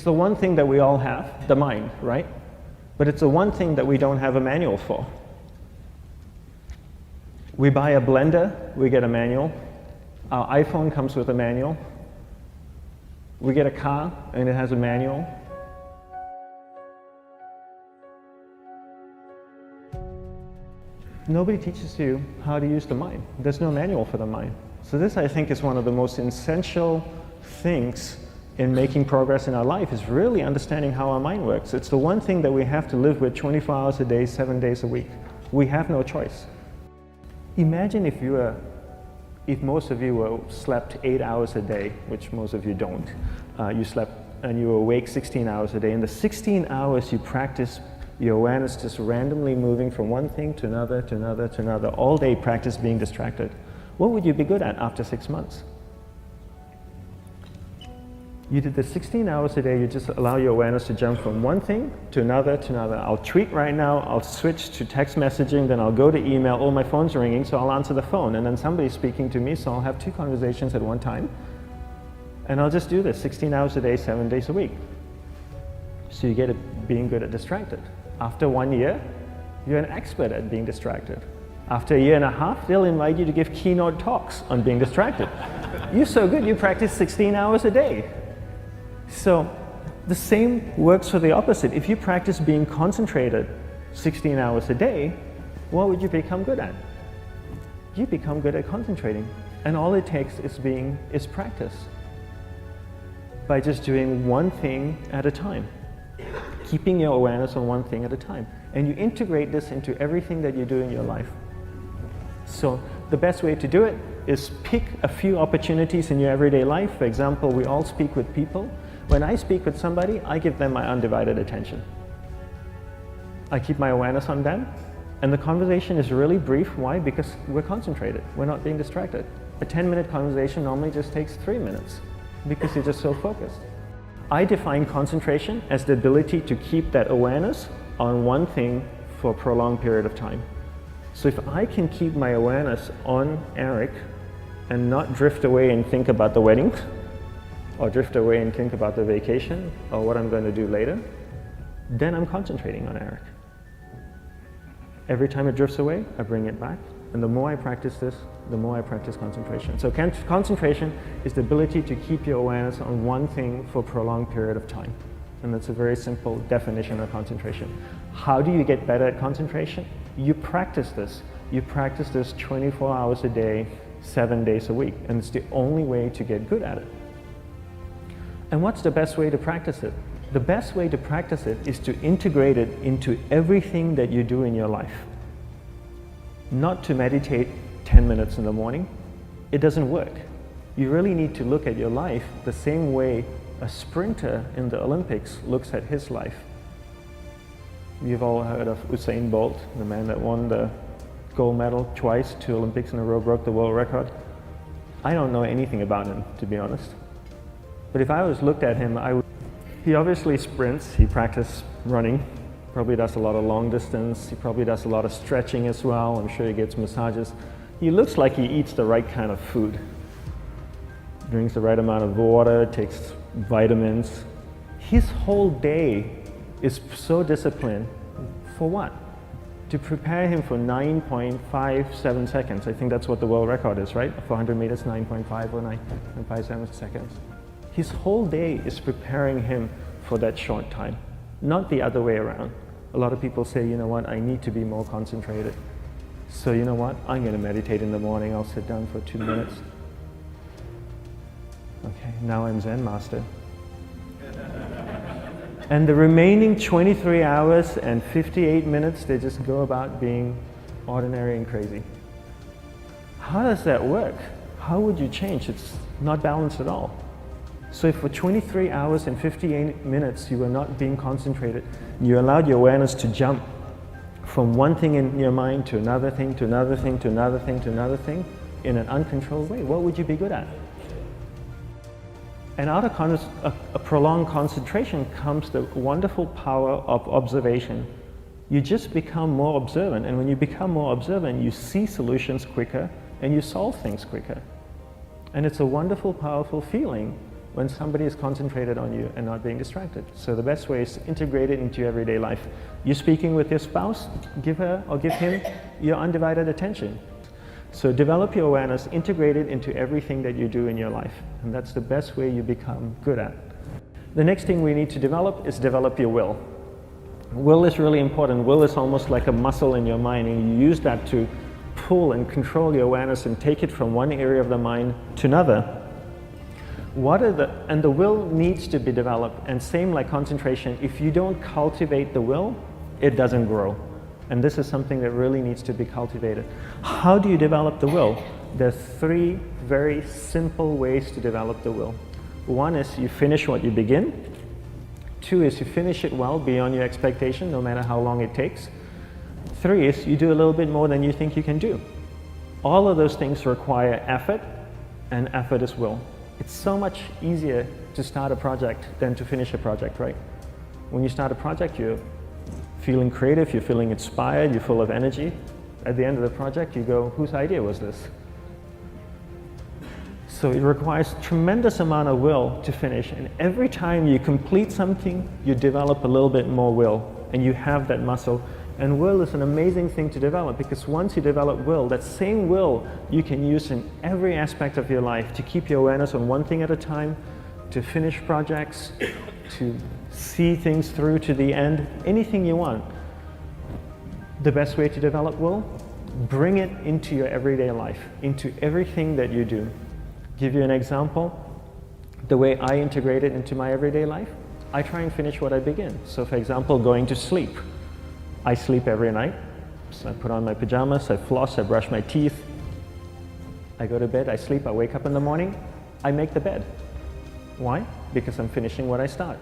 It's the one thing that we all have, the mind, right? But it's the one thing that we don't have a manual for. We buy a blender, we get a manual. Our iPhone comes with a manual. We get a car and it has a manual. Nobody teaches you how to use the mind. There's no manual for the mind. So this, I think, is one of the most essential things in making progress in our life, is really understanding how our mind works. It's the one thing that we have to live with 24 hours a day, 7 days a week. We have no choice. Imagine if most of you slept 8 hours a day, which most of you don't. You slept and you were awake 16 hours a day. In the 16 hours you practice your awareness just randomly moving from one thing to another, to another, to another, all day practice being distracted. What would you be good at after 6 months? You did the 16 hours a day, you just allow your awareness to jump from one thing to another, to another. I'll tweet right now, I'll switch to text messaging, then I'll go to email, oh, my phone's ringing, so I'll answer the phone, and then somebody's speaking to me, so I'll have 2 conversations at one time. And I'll just do this 16 hours a day, 7 days a week. So you get it being good at distracted. After 1 year, you're an expert at being distracted. After 1.5 years, they'll invite you to give keynote talks on being distracted. You're so good, you practice 16 hours a day. So the same works for the opposite. If you practice being concentrated 16 hours a day, what would you become good at? You become good at concentrating. And all it takes is practice. By just doing one thing at a time. Keeping your awareness on one thing at a time. And you integrate this into everything that you do in your life. So the best way to do it is pick a few opportunities in your everyday life. For example, we all speak with people. When I speak with somebody, I give them my undivided attention. I keep my awareness on them, and the conversation is really brief. Why? Because we're concentrated. We're not being distracted. A 10-minute conversation normally just takes 3 minutes because you're just so focused. I define concentration as the ability to keep that awareness on one thing for a prolonged period of time. So if I can keep my awareness on Eric and not drift away and think about the wedding, or drift away and think about the vacation, or what I'm going to do later, then I'm concentrating on Eric. Every time it drifts away, I bring it back. And the more I practice this, the more I practice concentration. So concentration is the ability to keep your awareness on one thing for a prolonged period of time. And that's a very simple definition of concentration. How do you get better at concentration? You practice this. You practice this 24 hours a day, 7 days a week. And it's the only way to get good at it. And what's the best way to practice it? The best way to practice it is to integrate it into everything that you do in your life. Not to meditate 10 minutes in the morning. It doesn't work. You really need to look at your life the same way a sprinter in the Olympics looks at his life. You've all heard of Usain Bolt, the man that won the gold medal twice, 2 Olympics in a row, broke the world record. I don't know anything about him, to be honest. But if I was looked at him, he obviously sprints, he practices running, probably does a lot of long distance, he probably does a lot of stretching as well, I'm sure he gets massages. He looks like he eats the right kind of food. Drinks the right amount of water, takes vitamins. His whole day is so disciplined. For what? To prepare him for 9.57 seconds. I think that's what the world record is, right? 400 meters, 9.5 or 9.57 seconds. His whole day is preparing him for that short time, not the other way around. A lot of people say, you know what, I need to be more concentrated. So you know what, I'm going to meditate in the morning, I'll sit down for 2 minutes. Okay, now I'm Zen master. And the remaining 23 hours and 58 minutes, they just go about being ordinary and crazy. How does that work? How would you change? It's not balanced at all. So if for 23 hours and 58 minutes you were not being concentrated, you allowed your awareness to jump from one thing in your mind to another thing, to another thing, to another thing, to another thing, in an uncontrolled way, what would you be good at? And out of a prolonged concentration comes the wonderful power of observation. You just become more observant, and when you become more observant, you see solutions quicker and you solve things quicker. And it's a wonderful, powerful feeling when somebody is concentrated on you and not being distracted. So the best way is to integrate it into your everyday life. You're speaking with your spouse, give her or give him your undivided attention. So develop your awareness, integrate it into everything that you do in your life. And that's the best way you become good at. The next thing we need to develop is develop your will. Will is really important. Will is almost like a muscle in your mind, and you use that to pull and control your awareness and take it from one area of the mind to another. And the will needs to be developed, and same like concentration, if you don't cultivate the will, it doesn't grow. And this is something that really needs to be cultivated. How do you develop the will? There's 3 very simple ways to develop the will. 1 is you finish what you begin. 2 is you finish it well beyond your expectation, no matter how long it takes. 3 is you do a little bit more than you think you can do. All of those things require effort, and effort is will. It's so much easier to start a project than to finish a project, right? When you start a project, you're feeling creative, you're feeling inspired, you're full of energy. At the end of the project, you go, whose idea was this? So it requires tremendous amount of will to finish, and every time you complete something, you develop a little bit more will, and you have that muscle. And will is an amazing thing to develop, because once you develop will, that same will you can use in every aspect of your life to keep your awareness on one thing at a time, to finish projects, to see things through to the end, anything you want. The best way to develop will? Bring it into your everyday life, into everything that you do. Give you an example, the way I integrate it into my everyday life, I try and finish what I begin. So for example, going to sleep. I sleep every night, so I put on my pajamas, I floss, I brush my teeth, I go to bed, I sleep, I wake up in the morning, I make the bed. Why? Because I'm finishing what I start.